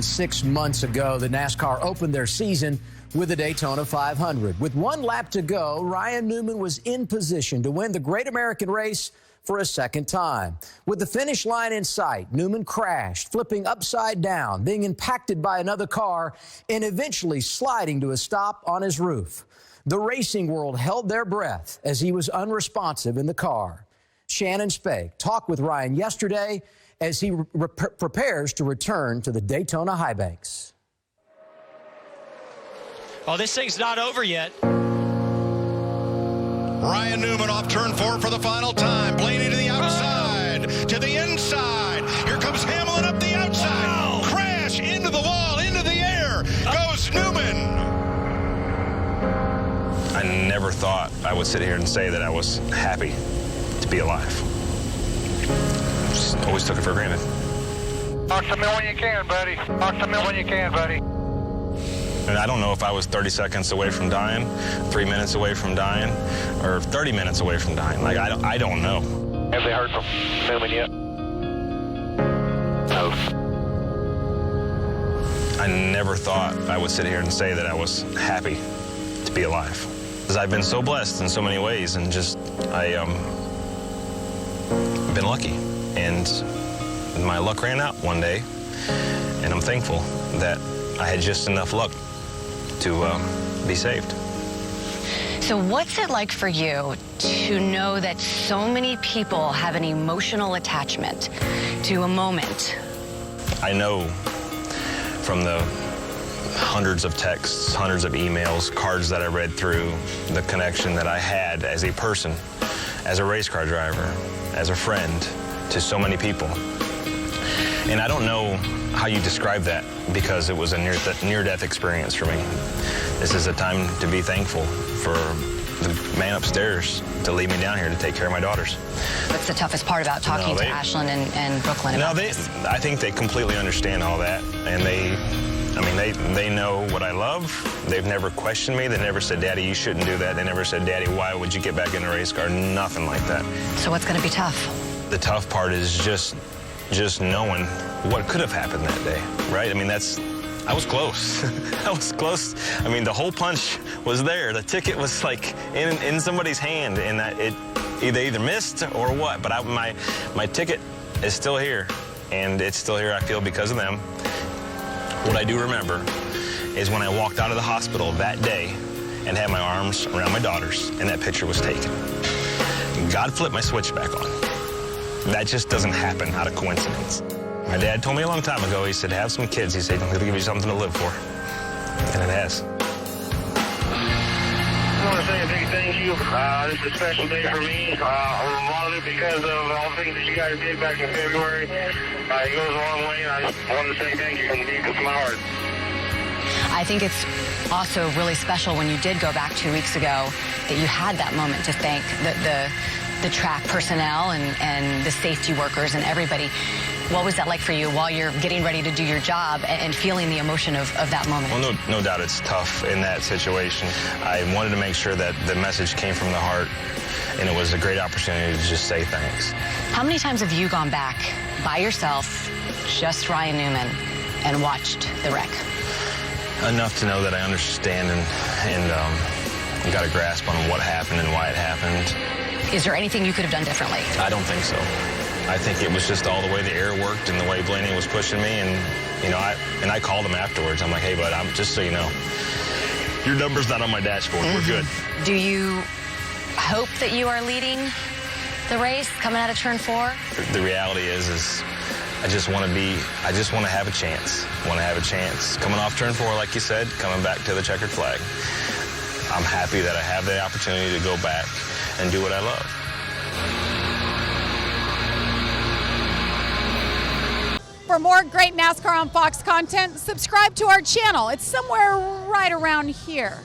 6 months ago, the NASCAR opened their season with the Daytona 500. With one lap to go, Ryan Newman was in position to win the Great American Race for a second time. With the finish line in sight, Newman crashed, flipping upside down, being impacted by another car, and eventually sliding to a stop on his roof. The racing world held their breath as he was unresponsive in the car. Shannon Spake talked with Ryan yesterday as he prepares to return to the Daytona high banks. Oh, this thing's not over yet. Ryan Newman off turn 4 for the final time. Blaney to the outside, to the inside. Here comes Hamlin up the outside. Wow. Crash into the wall, into the air. Goes Newman. I never thought I would sit here and say that I was happy to be alive. Just always took it for granted. Talk to me when you can, buddy. Talk to me when you can, buddy. And I don't know if I was 30 seconds away from dying, 3 minutes away from dying, or 30 minutes away from dying. Like, I don't know. Have they heard from Newman yet? No. I never thought I would sit here and say that I was happy to be alive. Because I've been so blessed in so many ways, and just, I've been lucky. And my luck ran out one day, and I'm thankful that I had just enough luck to be saved. So what's it like for you to know that so many people have an emotional attachment to a moment? I know from the hundreds of texts, hundreds of emails, cards that I read through, the connection that I had as a person, as a race car driver, as a friend, to so many people. And I don't know how you describe that, because it was a near-death experience for me. This is a time to be thankful for the man upstairs to lead me down here to take care of my daughters. What's the toughest part about talking to Ashlyn and Brooklyn about this? I think they completely understand all that, and they know what I love. They've never questioned me. They never said, "Daddy, you shouldn't do that." They never said, "Daddy, why would you get back in a race car?" Nothing like that. So what's going to be tough? The tough part is just knowing what could have happened that day, right? I mean, I was close. I was close. I mean, the whole punch was there. The ticket was like in somebody's hand, and they either missed or what. But my ticket is still here, and it's still here, I feel, because of them. What I do remember is when I walked out of the hospital that day and had my arms around my daughters, and that picture was taken. God flipped my switch back on. That just doesn't happen out of coincidence. My dad told me a long time ago, he said, have some kids. He said, he'll give you something to live for. And it has. I want to say a big thank you. This is a special day for me. A lot of it because of all the things that you guys did back in February. It goes a long way, and I just wanted to say thank you from the deepest of my heart. I think it's also really special when you did go back 2 weeks ago that you had that moment to thank the track personnel and the safety workers and everybody. What was that like for you while you're getting ready to do your job and feeling the emotion of that moment? Well, no doubt it's tough in that situation. I wanted to make sure that the message came from the heart, and it was a great opportunity to just say thanks. How many times have you gone back by yourself, just Ryan Newman, and watched the wreck? Enough to know that I understand and got a grasp on what happened and why it happened. Is there anything you could have done differently? I don't think so. I think it was just all the way the air worked and the way Blaney was pushing me, and I called him afterwards. I'm like, hey, bud, just so you know, your number's not on my dashboard. We're good. Do you hope that you are leading the race coming out of turn 4? The reality is I just want to have a chance. Coming off turn 4, like you said, coming back to the checkered flag. I'm happy that I have the opportunity to go back and do what I love. For more great NASCAR on Fox content, subscribe to our channel. It's somewhere right around here.